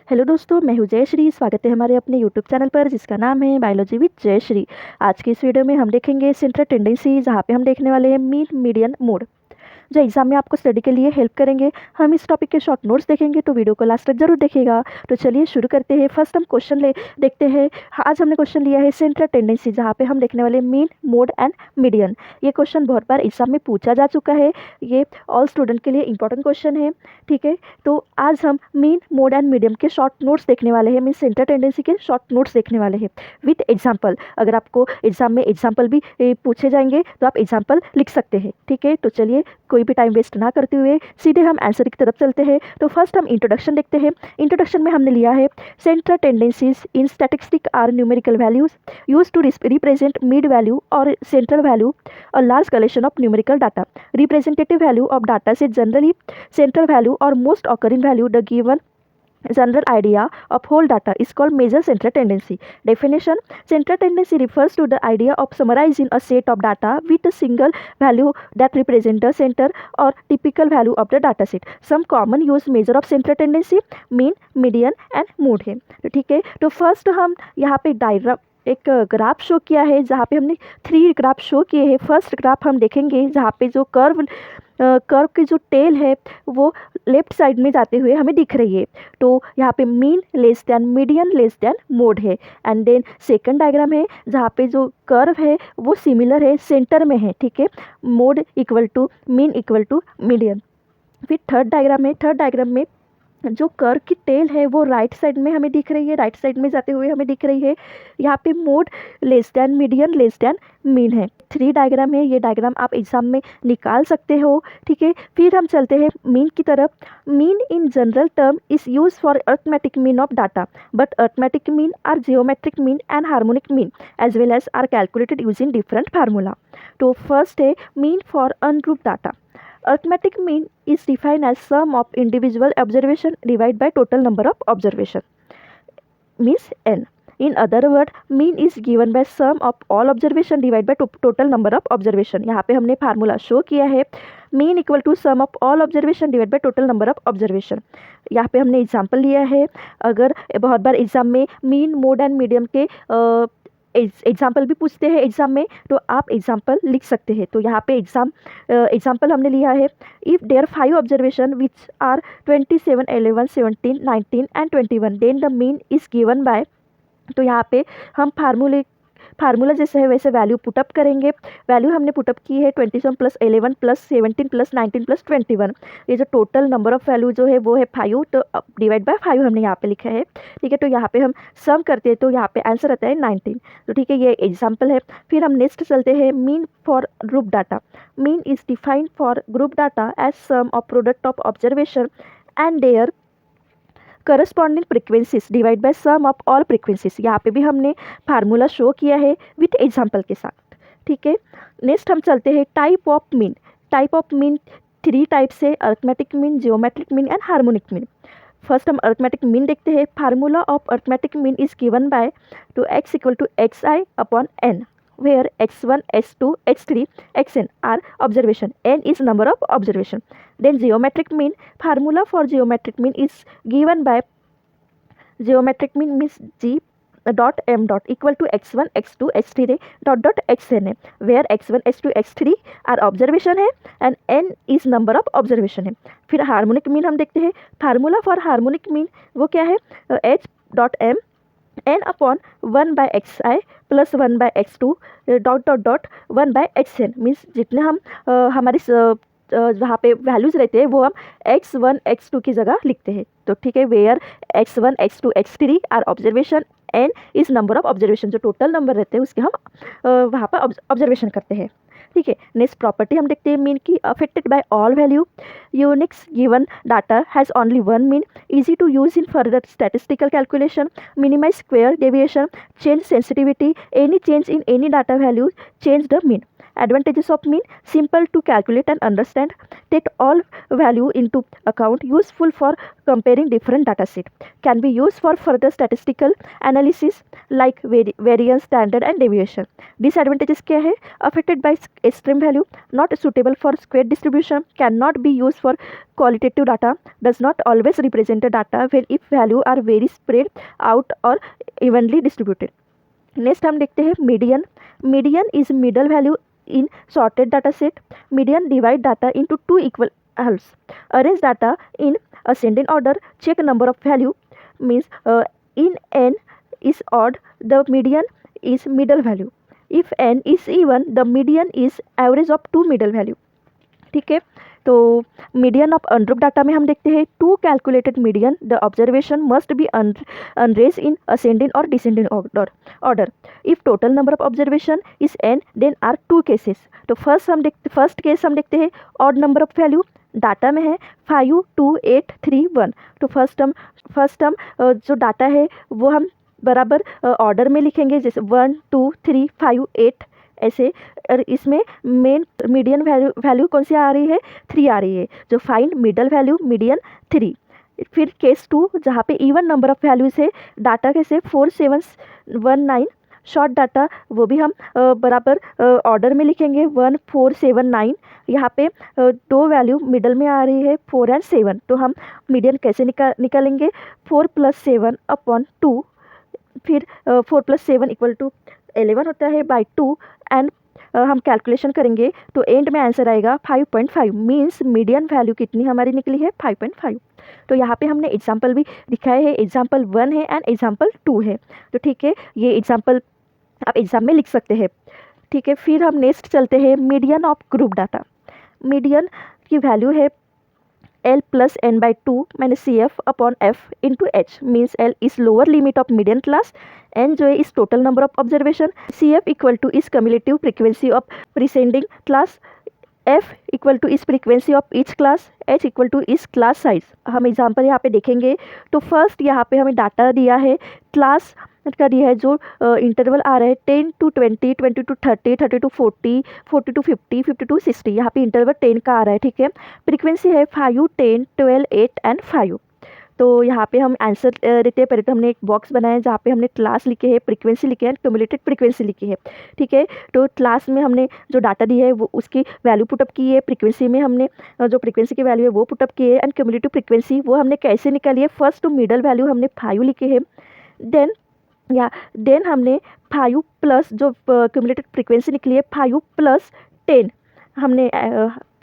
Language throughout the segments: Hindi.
हेलो दोस्तों, मैं हूँ जयश्री। स्वागत है हमारे अपने यूट्यूब चैनल पर जिसका नाम है बायोलॉजी विद जयश्री। आज की इस वीडियो में हम देखेंगे सेंट्रल टेंडेंसी, जहाँ पे हम देखने वाले हैं मीन, मीडियन, मोड, जो एग्जाम में आपको स्टडी के लिए हेल्प करेंगे। हम इस टॉपिक के शॉर्ट नोट्स देखेंगे, तो वीडियो को लास्ट तक जरूर देखिएगा। तो चलिए शुरू करते हैं। फर्स्ट हम क्वेश्चन देखते हैं। आज हमने क्वेश्चन लिया है सेंट्रल टेंडेंसी, जहाँ पे हम देखने वाले मीन, मोड एंड मीडियन। ये क्वेश्चन बहुत बार एग्जाम में पूछा जा चुका है। ये ऑल स्टूडेंट के लिए इंपॉर्टेंट क्वेश्चन है। ठीक है, तो आज हम मीन, मोड एंड मीडियम के शॉर्ट नोट्स देखने वाले हैं। मीन सेंट्रल टेंडेंसी के शॉर्ट नोट्स देखने वाले हैं विथ एग्जाम्पल। अगर आपको एग्जाम में एग्जाम्पल भी पूछे जाएंगे तो आप एग्जाम्पल लिख सकते हैं। ठीक है, तो चलिए कोई भी टाइम वेस्ट ना करते हुए सीधे हम आंसर की तरफ चलते हैं। तो फर्स्ट हम इंट्रोडक्शन देखते हैं। इंट्रोडक्शन में हमने लिया है central tendencies in statistic are numerical values use to represent mid value और सेंट्रल वैल्यू और large collection of numerical data. Representative value of data से generally central value or most occurring value the given general idea of whole data is called major central tendency. Definition: central tendency refers to the idea of summarizing a set of data with a single value that represents the center or typical value of the data set. Some common use measure of central tendency mean, median and mode है। तो ठीक है, तो फर्स्ट हम यहाँ पे डायग्राम एक ग्राफ शो किया है, जहाँ पे हमने 3 ग्राफ शो किए हैं। फर्स्ट ग्राफ हम देखेंगे जहाँ पे जो कर्व की जो टेल है वो लेफ्ट साइड में जाते हुए हमें दिख रही है। तो यहाँ पे mean less than, median less than, mode है। एंड देन सेकंड डायग्राम है जहाँ पे जो कर्व है वो सिमिलर है, सेंटर में है। ठीक है, mode equal to mean equal to median. फिर थर्ड डायग्राम है। थर्ड डायग्राम में जो कर्व की टेल है वो राइट साइड में हमें दिख रही है, राइट साइड में जाते हुए हमें दिख रही है। यहाँ पे mode less than, median less than, mean है। 3 डायग्राम है, ये डायग्राम आप एग्जाम में निकाल सकते हो। ठीक है, फिर हम चलते हैं मीन की तरफ। Mean in general term is use for arithmetic mean of data, but arithmetic mean or geometric mean and harmonic mean as well as are calculated using different formula. तो फर्स्ट है mean for ungroup data. Arithmetic mean is defined as sum of individual observation divided by total number of observation, means n. In other word, mean is given by sum of all observation divided by total number of observation. यहाँ पे हमने फार्मूला शो किया है, mean equal to sum of all observation divide by total number of observation. यहाँ पे हमने एग्जाम्पल लिया है। अगर बहुत बार एग्जाम में मीन, मोड एंड मीडियम के एग्जाम्पल भी पूछते हैं एग्जाम में, तो आप एग्जाम्पल लिख सकते हैं। तो यहाँ पे एग्जाम्पल हमने लिया है, if there 5 observation which are 27, 11, 17, 19 and 21 then the mean is given by. तो यहाँ पे हम फार्मूला जैसे है वैसे वैल्यू पुटअप करेंगे। वैल्यू हमने पुटअप की है 27 प्लस 11 प्लस 17 प्लस 19 प्लस 21। ये जो टोटल नंबर ऑफ वैल्यू जो है वो है 5, तो डिवाइड बाय 5 हमने यहाँ पे लिखा है। ठीक है, तो यहाँ पे हम सम करते हैं तो यहाँ पे आंसर आता है 19। तो ठीक है, ये एग्जाम्पल है। फिर हम नेक्स्ट चलते हैं, mean for group data. Mean is defined for group data as sum of product of observation and their corresponding frequencies divide by sum of all frequencies. यहाँ पे भी हमने फार्मूला शो किया है विथ एग्जाम्पल के साथ। ठीक है, नेक्स्ट हम चलते हैं type of mean. Type of mean 3 type से, arithmetic mean, geometric mean and harmonic mean. First हम अर्थमेटिक मीन देखते हैं। Formula of arithmetic mean is given by to x equal to xi upon n, where x1, x2, x3, xn are observation, n is number of observation. Then geometric mean, formula for geometric mean is given by, geometric mean means g dot m dot equal to x1, x2, x3 dot xn है, where x1, x2, x3 are observation है and n is number of observation है। फिर हार्मोनिक मीन हम देखते हैं। फार्मूला फॉर हार्मोनिक मीन वो क्या है, h dot m n upon 1 by x i plus 1 by x2 dot dot dot 1 by xn। Means जितने हम हमारे जहाँ पे वैल्यूज़ रहते हैं वो हम x1, x2 की जगह लिखते हैं। तो ठीक है, where x1, x2, x3 are observation, n is number of observation, जो टोटल नंबर रहते हैं उसके हम वहाँ पर ऑब्जर्वेशन करते हैं। ठीक है, नेक्स्ट प्रॉपर्टी हम देखते हैं मीन की। Affected by all value, unique's given data has only one mean, easy to use in further statistical calculation, minimize square deviation, change sensitivity, any change in any data value change the mean, Advantages of mean: simple to calculate and understand, take all value into account, useful for comparing different data set, can be used for further statistical analysis like variance, standard and deviation. Disadvantages क्या है? Affected by extreme value, not suitable for square distribution, cannot be used for qualitative data, does not always represent the data when if value are very spread out or evenly distributed. Next हम देखते हैं median. Median is middle value in sorted data set. Median divide data into two equal halves, arrange data in ascending order, check number of value, means in n is odd, the median is middle value. If n is even, the median is average of two middle value. ठीक है, तो मीडियन ऑफ अनग्रुप डाटा में हम देखते हैं to calculated median the observation must be अनरेज इन असेंडिंग और descending order. If total number of observation is n then are two cases. तो फर्स्ट केस हम देखते हैं odd number of value. Data में है 5, 2, 8, 3, 1. तो फर्स्ट हम जो डाटा है वो हम बराबर ऑर्डर में लिखेंगे, जैसे 1, 2, 3, 5, 8 ऐसे. और इसमें मेन मीडियन वैल्यू कौन सी आ रही है? 3 आ रही है. जो फाइंड मिडल वैल्यू मीडियन 3. फिर केस 2 जहाँ पे इवन नंबर ऑफ वैल्यूज है, डाटा कैसे 4, 7, 1, 9. शॉर्ट डाटा वो भी हम बराबर ऑर्डर में लिखेंगे 1, 4, 7, 9. यहाँ पे दो वैल्यू मिडल में आ रही है 4 और 7. तो हम मीडियन कैसे निकालेंगे? 4 + 7 अपॉन 2. फिर 4 + 7 = 11 होता है बाई 2. एंड हम कैलकुलेशन करेंगे तो एंड में आंसर आएगा 5.5. मीन्स मीडियन वैल्यू कितनी हमारी निकली है? 5.5. तो यहाँ पे हमने एग्जाम्पल भी दिखाए हैं. एग्जाम्पल 1 है एंड एग्जाम्पल 2 है. तो ठीक है, ये एग्जाम्पल आप एग्जाम में लिख सकते हैं. ठीक है, फिर हम नेक्स्ट चलते हैं median of group data. Median की वैल्यू है L + n/2 - CF upon F into H. Means L is lower limit of median class, n जो है इस total number of observation, CF = इस cumulative frequency of preceding class, F = इस frequency of each class, H = इस क्लास साइज. हम एग्जांपल यहाँ पे देखेंगे. तो फर्स्ट यहाँ पे हमें डाटा दिया है, क्लास का दिया है, जो इंटरवल आ रहा है 10 to 20, 20 to 30, 30 to 40, 40 to 50, 50 to 60. यहाँ पे इंटरवल 10 का आ रहा है. ठीक है, फ्रीक्वेंसी है 5, 10, 12, 8 एंड 5. तो यहाँ पे हम आंसर देते हैं. पहले तो हमने एक बॉक्स बनाया है जहाँ पे हमने क्लास लिखे हैं, फ्रीक्वेंसी लिखे हैं, क्यूमुलेटेड फ्रीक्वेंसी लिखी है. ठीक है, तो क्लास में हमने जो डाटा दी है वो उसकी वैल्यू पुटअप की है. फ्रीक्वेंसी में हमने जो फ्रीक्वेंसी की वैल्यू है वो पुटअप की है. एंड क्यूमुलेटिव फ्रीक्वेंसी वो हमने कैसे निकाली है? फर्स्ट टू मिडल वैल्यू हमने 5 लिखे हैं. देन हमने 5 प्लस जो क्यूमुलेटेड फ्रीक्वेंसी निकली है 5 + 10 हमने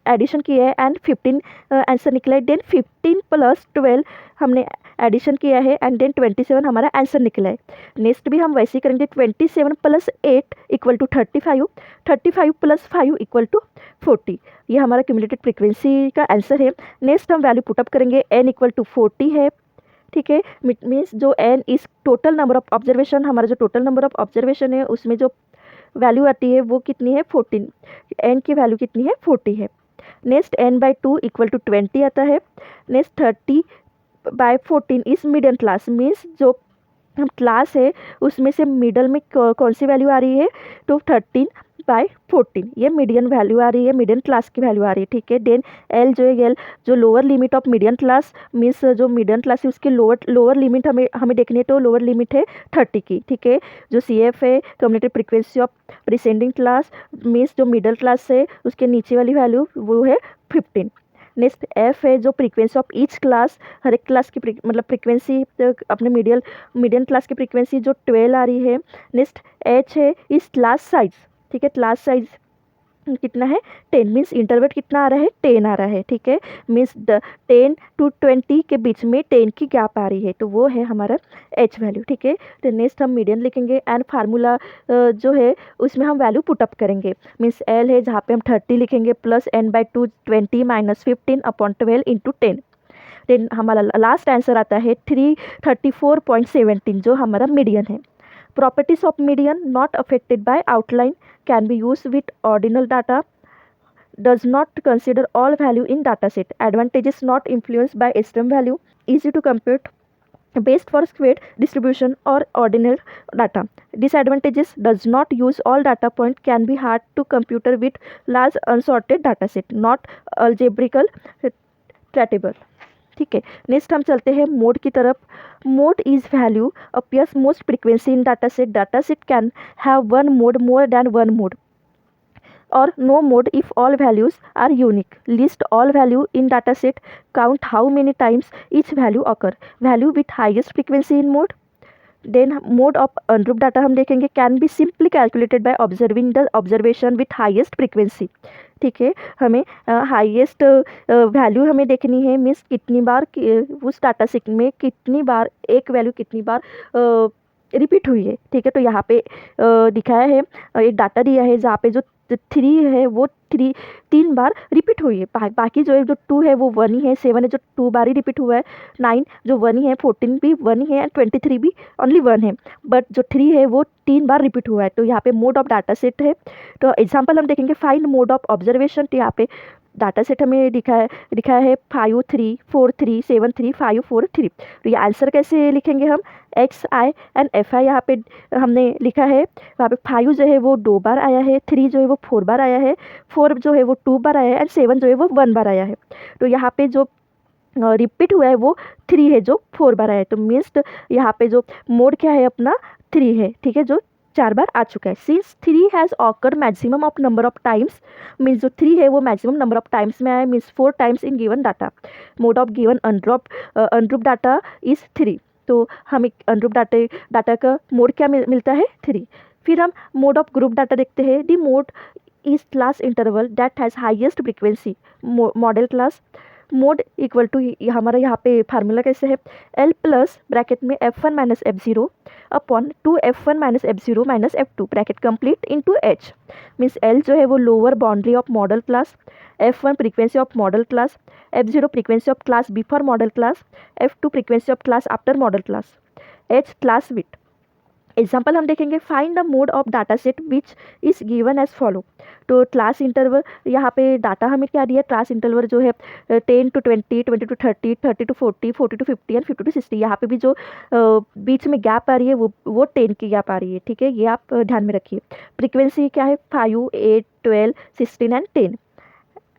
एडिशन किया है एंड 15 आंसर निकला है. देन 15 + 12 हमने एडिशन किया है एंड देन 27 हमारा आंसर निकला है. नेक्स्ट भी हम वैसे ही करेंगे. 27 + 8 = 35, 35 + 5 = 40. ये हमारा क्यूमुलेटेड फ्रीक्वेंसी का आंसर है. नेक्स्ट हम वैल्यू पुटअप करेंगे. n = 40 है. ठीक है, मीन्स जो n इस टोटल नंबर ऑफ ऑब्जर्वेशन, हमारा जो टोटल नंबर ऑफ ऑब्जर्वेशन है उसमें जो वैल्यू आती है वो कितनी है? 14. n की वैल्यू कितनी है? 40 है. नेक्स्ट n/2 = 20 आता है. नेक्स्ट 30/14 इस मीडियन क्लास, मीन्स जो हम क्लास है उसमें से मिडल में कौन सी वैल्यू आ रही है? तो 13/14 ये मीडियन वैल्यू आ रही है, मीडियन क्लास की वैल्यू आ रही है. ठीक है, देन L जो है L जो lower limit of median class, means जो मीडियन क्लास है उसकी लोअर लिमिट हमें देखनी है. तो लोअर लिमिट है 30 की. ठीक है, जो CF है cumulative frequency of preceding class, means जो मिडल क्लास है उसके नीचे वाली वैल्यू वो है 15. नेक्स्ट F है जो फ्रीक्वेंसी ऑफ ईच क्लास, हर एक क्लास की मतलब फ्रीक्वेंसी अपने मीडियन क्लास की फ्रीक्वेंसी जो 12 आ रही है. नेक्स्ट H है इस क्लास साइज. ठीक है, क्लास साइज कितना है? 10. मीन्स इंटरवल कितना आ रहा है? 10 आ रहा है. ठीक है, मीन्स 10 to 20 के बीच में 10 की गैप आ रही है, तो वो है हमारा H वैल्यू. ठीक है, तो नेक्स्ट हम मीडियन लिखेंगे एंड फार्मूला जो है उसमें हम वैल्यू पुटअप करेंगे. मीन्स L है जहाँ पे हम 30 लिखेंगे प्लस n/2 20 - 15 अपॉन 12 × 10. देन हमारा लास्ट आंसर आता है 334.17 जो हमारा मीडियन है. Properties of median not affected by outline, can be used with ordinal data, does not consider all value in dataset. Advantages not influenced by extreme value, easy to compute, best for squared distribution or ordinal data. Disadvantages: does not use all data point, can be hard to computer with large unsorted data set, not algebraical treatable. ठीक है, नेक्स्ट हम चलते हैं मोड की तरफ. Mode is value appears most frequency in data set can have one mod more than one mod or no mode if all values are unique. List all value in dataset, count how many times each value occur. Value with highest frequency in mode. Then mode of ungrouped data हम देखेंगे, can be simply calculated by observing the observation with highest frequency. ठीक है, हमें हाईएस्ट वैल्यू हमें देखनी है, मीन्स कितनी बार उस डाटा सेट में कितनी बार एक वैल्यू कितनी बार रिपीट हुई है. ठीक है, तो यहाँ पे दिखाया है, एक डाटा दिया है जहाँ पे जो 3 है वो 3 बार रिपीट हुई है. बाकी जो है, जो 2 है वो 1 ही है, 7 है जो 2 बार ही रिपीट हुआ है, 9 जो 1 ही है, 14 भी 1 ही है एंड 23 भी ओनली 1 है. बट जो 3 है वो 3 बार रिपीट हुआ है. तो यहाँ पे मोड ऑफ डाटा सेट है. तो एग्जाम्पल हम देखेंगे, फाइंड मोड ऑफ ऑब्जर्वेशन. तो यहाँ पे डाटा सेट हमें दिखाया है 5 3 4 3 7 3 5 4 3. तो ये आंसर कैसे लिखेंगे हम, x I and F I यहाँ पे हमने लिखा है. वहाँ पे 5 जो है वो 2 बार आया है, 3 जो है वो 4 बार आया है, 4 जो है वो 2 बार आया है एंड 7 जो है वो 1 बार आया है. तो यहाँ पे जो रिपीट हुआ है वो 3 है जो 4 बार आया है. तो मीन्स यहाँ पे जो मोड क्या है अपना 3 है. ठीक है, जो 4 बार आ चुका है. Since 3 has occur maximum of number of times, means जो 3 है वो मैक्सिमम नंबर ऑफ टाइम्स में आया, means 4 times in given data. Mode of given ungroup data is 3. तो हमें अनग्रुप डाटा का मोड क्या मिलता है, 3. फिर हम मोड ऑफ ग्रुप डाटा देखते हैं. The mode is class interval that has highest frequency. Modal class mode equal to हमारा यहाँ पे फार्मूला कैसे है, L प्लस ब्रैकेट में F1 minus F0 upon 2F1 minus F0 minus F2 bracket complete into H. Means L जो है वो lower boundary of model class, F1 frequency of model class, F0 frequency of class before model class, F2 frequency of class after model class, H class with. Example हम देखेंगे, find the mode of data set which is given as follow. तो क्लास इंटरवल यहाँ पे डाटा हमें क्या दिया, क्लास इंटरवल जो है 10 to 20, 20 to 30, 30 to 40, 40 to 50 and 50 to 60. यहाँ पे भी जो बीच में गैप आ रही है वो 10 की गैप आ रही है. ठीक है, ये आप ध्यान में रखिए. फ्रीक्वेंसी क्या है, 5, 8, 12, 16 एंड 10.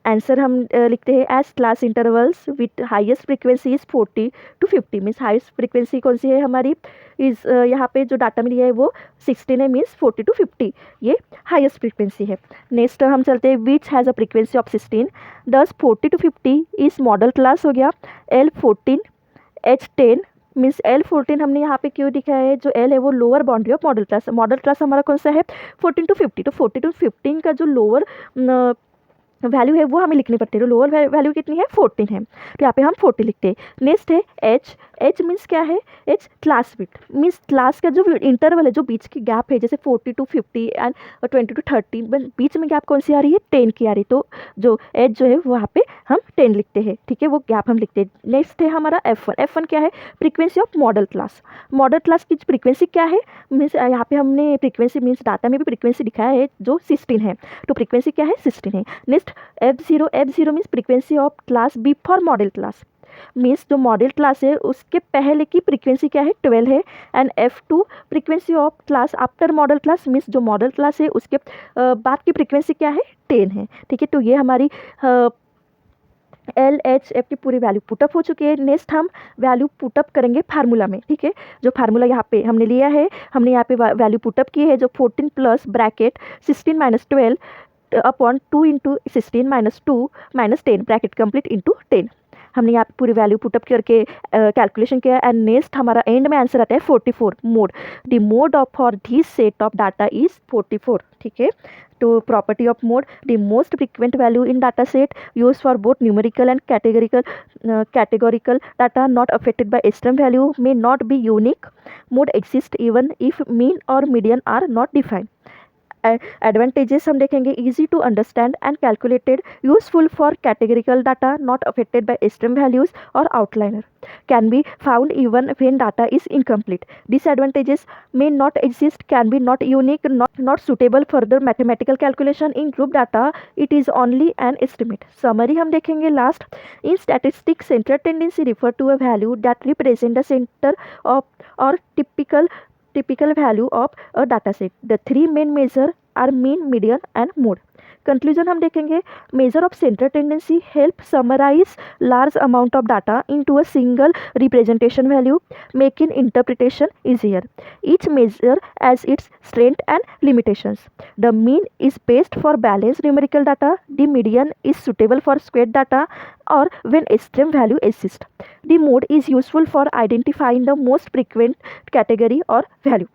आंसर हम लिखते हैं as class intervals with highest frequency is 40 to 50. Means highest frequency कौन सी है हमारी, इस यहाँ पे जो डाटा में लिया है वो 16 है, मीन्स 40 to 50 ये हाईएस्ट फ्रीक्वेंसी है. नेक्स्ट हम चलते हैं, which has a frequency of 16. 10 40 to 50 इस मॉडल क्लास हो गया. L 14 H 10 मीन्स L 14 हमने यहाँ पे क्यों दिखाया है, जो L है वो lower boundary of model class. Model class हमारा कौन सा है, 14 to 50. तो 40 to 15 का जो लोअर वैल्यू है वो हमें लिखनी पड़ती है. तो लोअर वैल्यू कितनी है, 14 है. तो यहाँ पे हम 40 लिखते हैं. नेक्स्ट है H मीन्स क्या है, H class with. Means class का जो इंटरवल है, जो बीच की गैप है, जैसे 40 to 50 एंड 20 to 30, बीच में गैप कौन सी आ रही है, 10 की आ रही है. तो जो H जो है वहाँ पे हम 10 लिखते हैं. ठीक है, वो गैप हम लिखते हैं. नेक्स्ट है हमारा F1 क्या है, frequency of model class. Model class की फ्रीक्वेंसी क्या है, मीन्स यहाँ पे हमने फ्रीक्वेंसी मीन्स डाटा में भी फ्रीक्वेंसी दिखाया है जो 16 है. तो फ्रीक्वेंसी क्या है, 16 है. Next F0 means frequency of class before model class. Means जो मॉडल क्लास है उसके पहले की फ्रीक्वेंसी क्या है, 12 है. And F2 frequency of class after model class. Means जो मॉडल क्लास है उसके बाद की फ्रीक्वेंसी क्या है, 10 है. ठीक है, तो ये हमारी LHF की पूरी वैल्यू पुटअप हो चुकी है. नेक्स्ट हम वैल्यू पुटअप करेंगे फार्मूला में. ठीक है, जो फार्मूला यहाँ पे हमने लिया है, हमने यहाँ पे वैल्यू पुटअप की है, जो 14 plus bracket 16 minus 12 upon 2 into 16 minus 2 minus 10 bracket complete into 10. हमने यहाँ पे पूरी वैल्यू पुटअप करके कैलकुलेशन किया. एंड नेक्स्ट हमारा एंड में आंसर आता है 44 mode. The mode of for this set of data is 44. ठीक है, तो property of mode, the most frequent value in data set use for both numerical and categorical data not affected by extreme value may not be unique. Mode exists even if mean or median are not defined. Advantages हम देखेंगे, easy to understand and calculated, useful for categorical data, not affected by extreme values और outliner, can be found even when data is incomplete. Disadvantages may not exist, can be not unique, not suitable for the mathematical calculation in group data, it is only an estimate. Summary हम देखेंगे last. In statistics, central tendency refer to a value that represent the center of or typical value of a data set. The three main measure are mean, median and mode. Conclusion हम देखेंगे, measure of central tendency help summarize large amount of data into a single representation value, making interpretation easier. Each measure as its strength and limitations. The mean is based for balance numerical data, the median is suitable for square data or when extreme value exists. The mode is useful for identifying the most frequent category or value.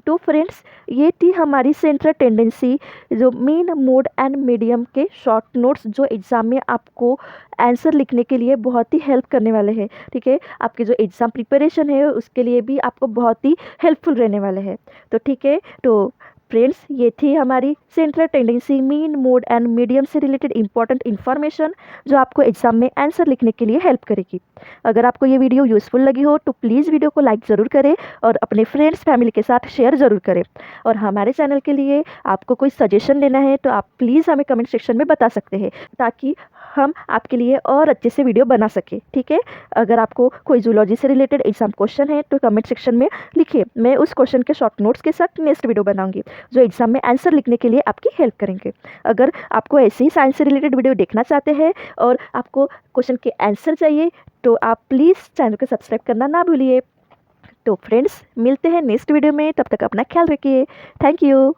तो फ्रेंड्स, ये थी हमारी सेंट्रल टेंडेंसी, जो मीन, मोड एंड मीडियम के शॉर्ट नोट्स जो एग्ज़ाम में आपको आंसर लिखने के लिए बहुत ही हेल्प करने वाले हैं. ठीक है, आपके जो एग्ज़ाम प्रिपरेशन है उसके लिए भी आपको बहुत ही हेल्पफुल रहने वाले हैं. तो ठीक है, तो फ्रेंड्स, ये थी हमारी central tendency, mean, mode and medium से रिलेटेड इंपॉर्टेंट इन्फॉर्मेशन जो आपको एग्जाम में आंसर लिखने के लिए हेल्प करेगी. अगर आपको ये वीडियो यूज़फुल लगी हो तो प्लीज़ वीडियो को लाइक ज़रूर करें और अपने फ्रेंड्स फैमिली के साथ शेयर ज़रूर करें. और हमारे चैनल के लिए आपको कोई सजेशन देना है तो आप प्लीज़ हमें कमेंट सेक्शन में बता सकते हैं, ताकि हम आपके लिए और अच्छे से वीडियो बना सके. ठीक है, अगर आपको कोई जूलॉजी से रिलेटेड एग्जाम क्वेश्चन है तो कमेंट सेक्शन में लिखिए, मैं उस क्वेश्चन के शॉर्ट नोट्स के साथ नेक्स्ट वीडियो बनाऊंगी जो एग्जाम में आंसर लिखने के लिए आपकी हेल्प करेंगे. अगर आपको ऐसे ही साइंस से रिलेटेड वीडियो देखना चाहते हैं और आपको क्वेश्चन के आंसर चाहिए तो आप प्लीज़ चैनल को सब्सक्राइब करना ना भूलिए. तो फ्रेंड्स, मिलते हैं नेक्स्ट वीडियो में, तब तक अपना ख्याल रखिए. Thank you.